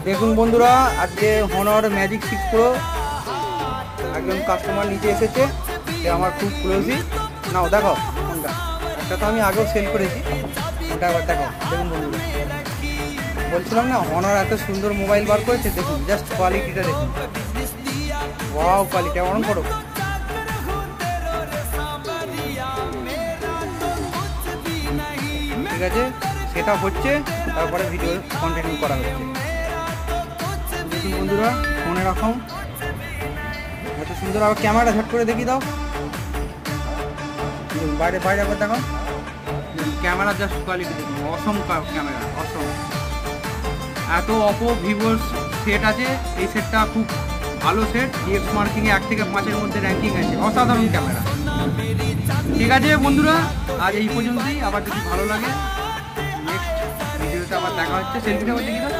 দেখুন বন্ধুরা, আজকে হনর ম্যাজিক 6 প্রো একজন কাস্টমার নিতে এসেছে। সে আমার খুব ক্লোজই। নাও দেখো ফোনটা, একটা তো আমি আগেও সেল করেছি, ওটা আবার দেখো। দেখুন বন্ধুরা, বলছিলাম না হনর এত সুন্দর মোবাইল বার করেছে। দেখুন জাস্ট কোয়ালিটিটা দেখুন, ওয়াও কোয়ালিটি। অন করো। ঠিক আছে, সেটা হচ্ছে, তারপরে ভিডিও কন্টিনিউ করা হচ্ছে। দেখুন বন্ধুরা, ফোন এরকম এত সুন্দর। আবার ক্যামেরা ঝট করে দেখিয়ে দাও। বাইরে বাইরে আবার দেখো, ক্যামেরা জাস্ট কোয়ালিটি দেখুন, অসম ক্যামেরা, অসম। এত অপো ভিভোর সেট আছে, এই সেটটা খুব ভালো সেট। ডিএক্স মার্কিংয়ে 1 থেকে 5-এর মধ্যে র্যাঙ্কিং আছে, অসাধারণ ক্যামেরা। ঠিক আছে বন্ধুরা, আজ এই পর্যন্তই। আবার যদি ভালো লাগে নেক্সট ভিডিওতে আবার দেখা হচ্ছে। সেলফিটা আবার দেখি দাও।